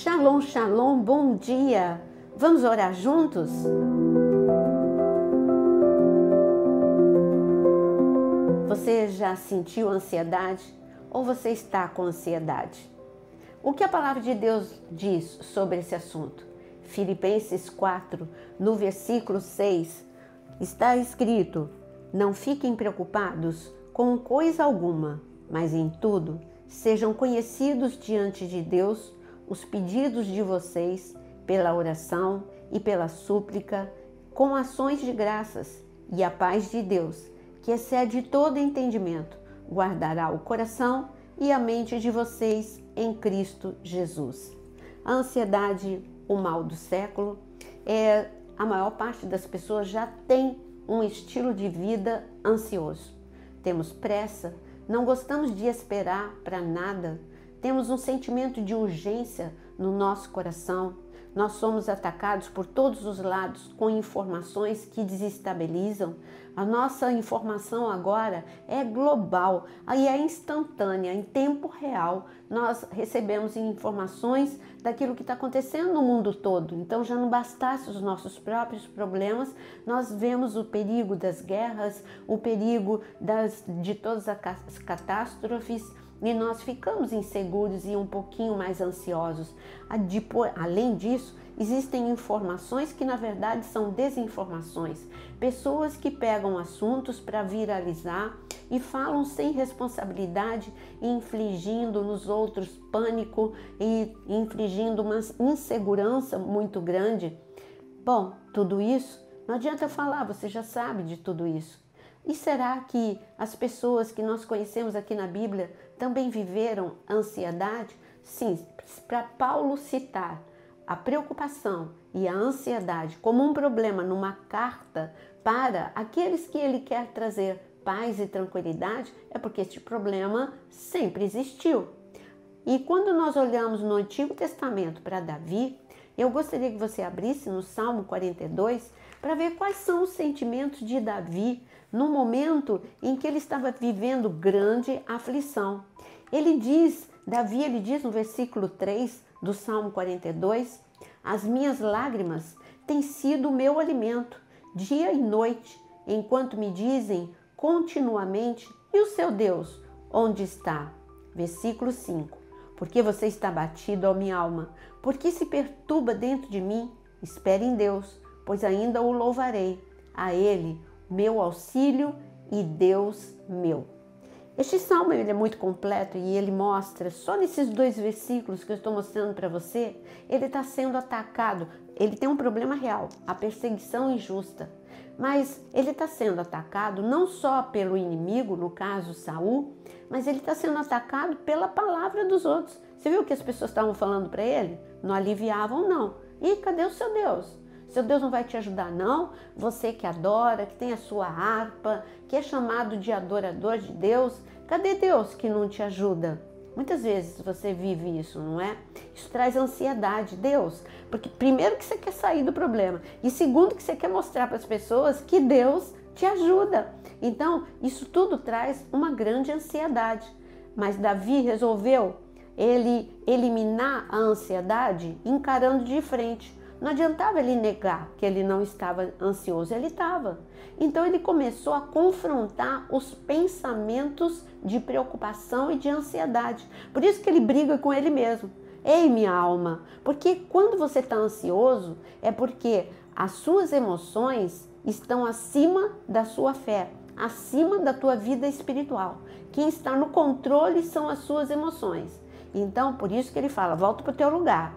Shalom, shalom, bom dia! Vamos orar juntos? Você já sentiu ansiedade ou você está com ansiedade? O que a palavra de Deus diz sobre esse assunto? Filipenses 4, no versículo 6, está escrito: não fiquem preocupados com coisa alguma, mas em tudo sejam conhecidos diante de Deus os pedidos de vocês pela oração e pela súplica, com ações de graças, e a paz de Deus, que excede todo entendimento, guardará o coração e a mente de vocês em Cristo Jesus. A ansiedade, o mal do século, a maior parte das pessoas já tem um estilo de vida ansioso. Temos pressa, não gostamos de esperar para nada, temos um sentimento de urgência no nosso coração. Nós somos atacados por todos os lados com informações que desestabilizam. A nossa informação agora é global e é instantânea, em tempo real. Nós recebemos informações daquilo que está acontecendo no mundo todo. Então já não bastasse os nossos próprios problemas, nós vemos o perigo das guerras, o perigo de todas as catástrofes, e nós ficamos inseguros e um pouquinho mais ansiosos. Além disso, existem informações que na verdade são desinformações. Pessoas que pegam assuntos para viralizar e falam sem responsabilidade, infligindo nos outros pânico e infligindo uma insegurança muito grande. Bom, tudo isso, não adianta falar, você já sabe de tudo isso. E será que as pessoas que nós conhecemos aqui na Bíblia também viveram ansiedade? Sim, para Paulo citar a preocupação e a ansiedade como um problema numa carta para aqueles que ele quer trazer paz e tranquilidade, é porque este problema sempre existiu. E quando nós olhamos no Antigo Testamento para Davi, eu gostaria que você abrisse no Salmo 42 para ver quais são os sentimentos de Davi no momento em que ele estava vivendo grande aflição. Davi diz no versículo 3 do Salmo 42, as minhas lágrimas têm sido o meu alimento, dia e noite, enquanto me dizem continuamente, e o seu Deus, onde está? Versículo 5, porque você está batido, ó minha alma, porque se perturba dentro de mim? Espere em Deus, pois ainda o louvarei, a Ele, meu auxílio e Deus meu. Este salmo é muito completo e ele mostra, só nesses 2 versículos que eu estou mostrando para você, ele está sendo atacado. Ele tem um problema real, a perseguição injusta. Mas ele está sendo atacado não só pelo inimigo, no caso Saul, mas ele está sendo atacado pela palavra dos outros. Você viu o que as pessoas estavam falando para ele? Não aliviavam, não. E cadê o seu Deus? Seu Deus não vai te ajudar, não? Você que adora, que tem a sua harpa, que é chamado de adorador de Deus, cadê Deus que não te ajuda? Muitas vezes você vive isso, não é? Isso traz ansiedade, Deus, porque primeiro que você quer sair do problema e segundo que você quer mostrar para as pessoas que Deus te ajuda. Então, isso tudo traz uma grande ansiedade. Mas Davi resolveu ele eliminar a ansiedade encarando de frente. Não adiantava ele negar que ele não estava ansioso, ele estava. Então ele começou a confrontar os pensamentos de preocupação e de ansiedade. Por isso que ele briga com ele mesmo. Ei, minha alma, porque quando você está ansioso é porque as suas emoções estão acima da sua fé, acima da tua vida espiritual. Quem está no controle são as suas emoções. Então, por isso que ele fala, volta para o teu lugar.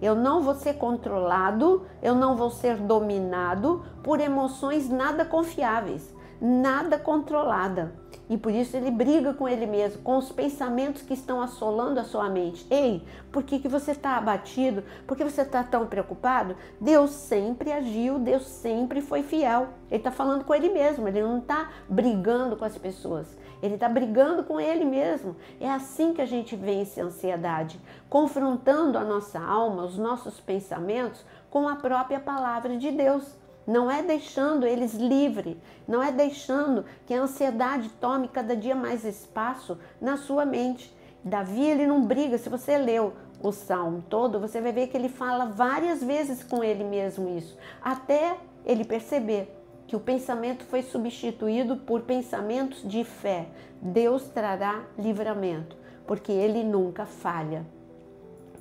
Eu não vou ser controlado, eu não vou ser dominado por emoções nada confiáveis, nada controlada. E por isso ele briga com ele mesmo, com os pensamentos que estão assolando a sua mente. Ei, por que você está abatido? Por que você está tão preocupado? Deus sempre agiu, Deus sempre foi fiel. Ele está falando com ele mesmo, ele não está brigando com as pessoas. Ele está brigando com ele mesmo. É assim que a gente vence a ansiedade, confrontando a nossa alma, os nossos pensamentos com a própria palavra de Deus. Não é deixando eles livres, não é deixando que a ansiedade tome cada dia mais espaço na sua mente. Davi, ele não briga. Se você leu o salmo todo, você vai ver que ele fala várias vezes com ele mesmo isso, até ele perceber que o pensamento foi substituído por pensamentos de fé. Deus trará livramento, porque ele nunca falha.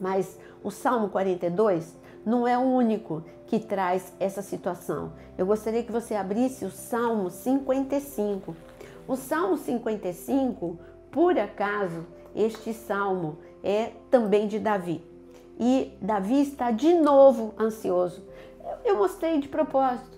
Mas o Salmo 42 não é o único que traz essa situação. Eu gostaria que você abrisse o Salmo 55. O Salmo 55, por acaso, este salmo é também de Davi. E Davi está de novo ansioso. Eu mostrei de propósito,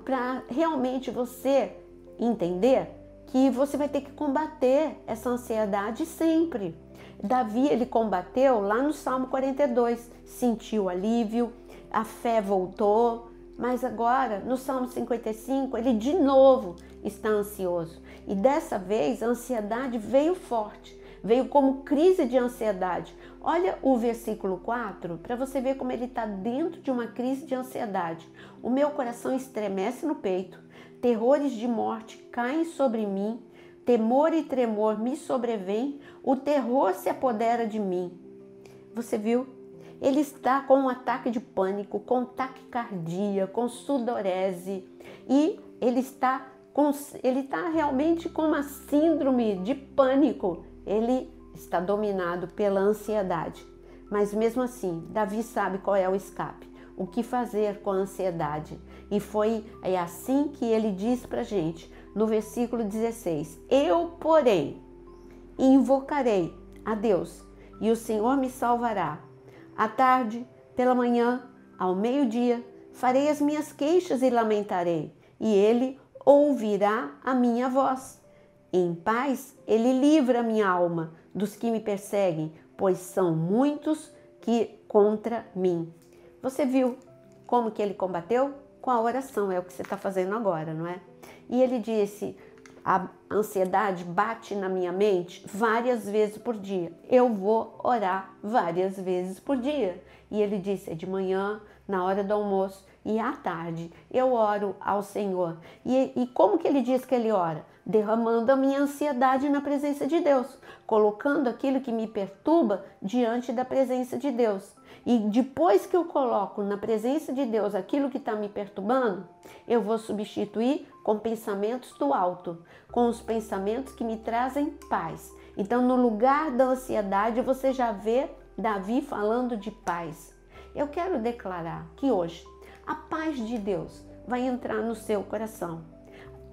para realmente você entender que você vai ter que combater essa ansiedade sempre. Davi, ele combateu lá no Salmo 42, sentiu alívio, a fé voltou, mas agora no Salmo 55 ele de novo está ansioso. E dessa vez a ansiedade veio forte, veio como crise de ansiedade. Olha o versículo 4 para você ver como ele está dentro de uma crise de ansiedade. O meu coração estremece no peito, terrores de morte caem sobre mim, temor e tremor me sobrevêm, o terror se apodera de mim. Você viu? Ele está com um ataque de pânico, com taquicardia, com sudorese e ele está realmente com uma síndrome de pânico. Ele está dominado pela ansiedade. Mas mesmo assim, Davi sabe qual é o escape, o que fazer com a ansiedade. E é assim que ele diz para a gente, no versículo 16: eu, porém, invocarei a Deus e o Senhor me salvará. À tarde, pela manhã, ao meio-dia, farei as minhas queixas e lamentarei, e ele ouvirá a minha voz. Em paz, ele livra a minha alma dos que me perseguem, pois são muitos que contra mim. Você viu como que ele combateu? Com a oração, é o que você está fazendo agora, não é? E ele disse: a ansiedade bate na minha mente várias vezes por dia. Eu vou orar várias vezes por dia. E ele disse: é de manhã, na hora do almoço e à tarde. Eu oro ao Senhor. E como que ele diz que ele ora? Derramando a minha ansiedade na presença de Deus. Colocando aquilo que me perturba diante da presença de Deus. E depois que eu coloco na presença de Deus aquilo que está me perturbando, eu vou substituir com pensamentos do alto, com os pensamentos que me trazem paz. Então, no lugar da ansiedade, você já vê Davi falando de paz. Eu quero declarar que hoje a paz de Deus vai entrar no seu coração.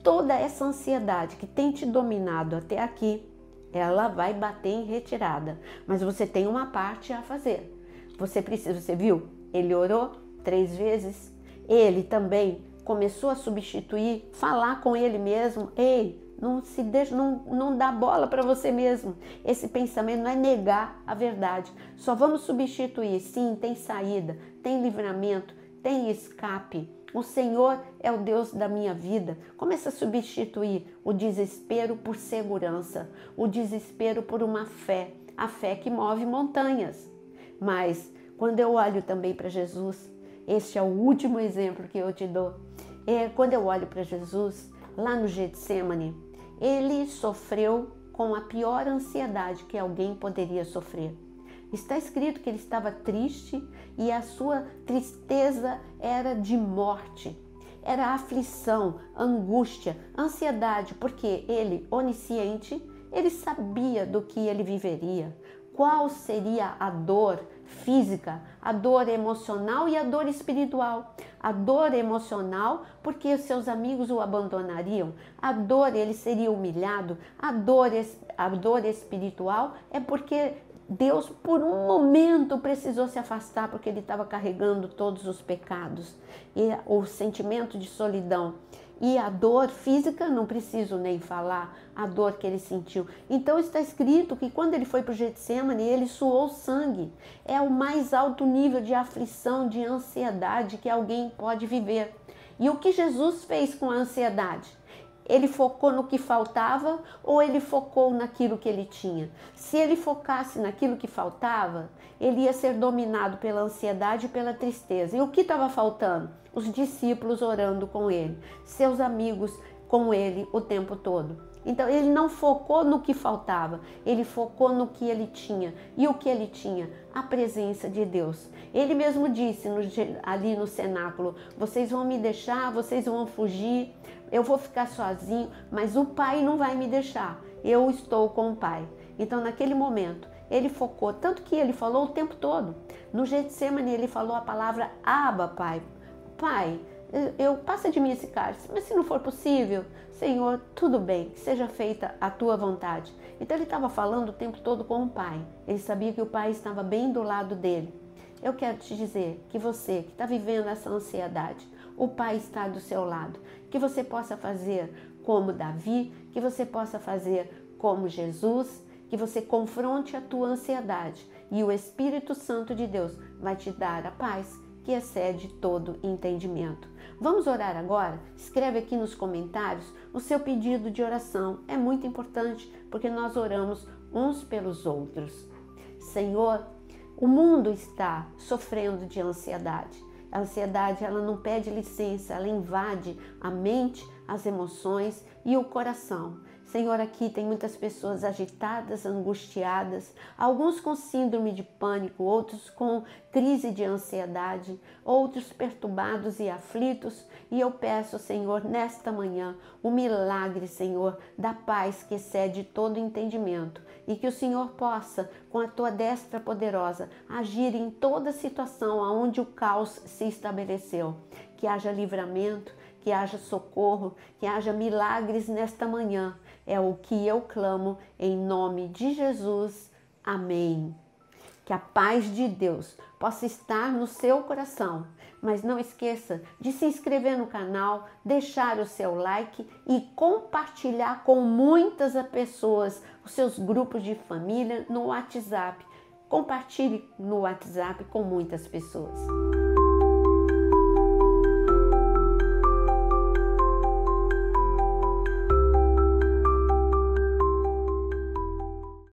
Toda essa ansiedade que tem te dominado até aqui, ela vai bater em retirada. Mas você tem uma parte a fazer. Você viu? Ele orou 3 vezes. Ele também começou a substituir, falar com ele mesmo. Ei, não dá bola para você mesmo. Esse pensamento não é negar a verdade. Só vamos substituir. Sim, tem saída, tem livramento, tem escape. O Senhor é o Deus da minha vida. Começa a substituir o desespero por segurança, o desespero por uma fé, a fé que move montanhas. Mas quando eu olho também para Jesus, este é o último exemplo que eu te dou. Quando eu olho para Jesus, lá no Getsemane, ele sofreu com a pior ansiedade que alguém poderia sofrer. Está escrito que ele estava triste e a sua tristeza era de morte. Era aflição, angústia, ansiedade, porque ele, onisciente, ele sabia do que ele viveria. Qual seria a dor física, a dor emocional e a dor espiritual? A dor emocional, porque os seus amigos o abandonariam. A dor, ele seria humilhado. A dor espiritual é porque Deus, por um momento, precisou se afastar porque ele estava carregando todos os pecados. E o sentimento de solidão. E a dor física, não preciso nem falar, a dor que ele sentiu. Então está escrito que quando ele foi para o Getsemane, ele suou sangue. É o mais alto nível de aflição, de ansiedade que alguém pode viver. E o que Jesus fez com a ansiedade? Ele focou no que faltava ou ele focou naquilo que ele tinha? Se ele focasse naquilo que faltava, ele ia ser dominado pela ansiedade e pela tristeza. E o que estava faltando? Os discípulos orando com ele, seus amigos com ele o tempo todo. Então ele não focou no que faltava, ele focou no que ele tinha. E o que ele tinha? A presença de Deus. Ele mesmo disse ali no cenáculo: vocês vão me deixar, vocês vão fugir, eu vou ficar sozinho, mas o Pai não vai me deixar, eu estou com o Pai. Então naquele momento ele focou, tanto que ele falou o tempo todo. No Getsemane ele falou a palavra Abba, Pai. Pai, passa de mim esse cálice, mas se não for possível, Senhor, tudo bem, que seja feita a tua vontade. Então ele estava falando o tempo todo com o Pai. Ele sabia que o Pai estava bem do lado dele. Eu quero te dizer que você que está vivendo essa ansiedade, o Pai está do seu lado. Que você possa fazer como Davi, que você possa fazer como Jesus, que você confronte a tua ansiedade e o Espírito Santo de Deus vai te dar a paz que excede todo entendimento. Vamos orar agora? Escreve aqui nos comentários o seu pedido de oração. É muito importante porque nós oramos uns pelos outros. Senhor, o mundo está sofrendo de ansiedade. A ansiedade, ela não pede licença, ela invade a mente, as emoções e o coração. Senhor, aqui tem muitas pessoas agitadas, angustiadas, alguns com síndrome de pânico, outros com crise de ansiedade, outros perturbados e aflitos. E eu peço, Senhor, nesta manhã, o milagre, Senhor, da paz que excede todo entendimento. E que o Senhor possa, com a tua destra poderosa, agir em toda situação onde o caos se estabeleceu. Que haja livramento, que haja socorro, que haja milagres nesta manhã. É o que eu clamo em nome de Jesus. Amém. Que a paz de Deus possa estar no seu coração. Mas não esqueça de se inscrever no canal, deixar o seu like e compartilhar com muitas pessoas os seus grupos de família no WhatsApp. Compartilhe no WhatsApp com muitas pessoas.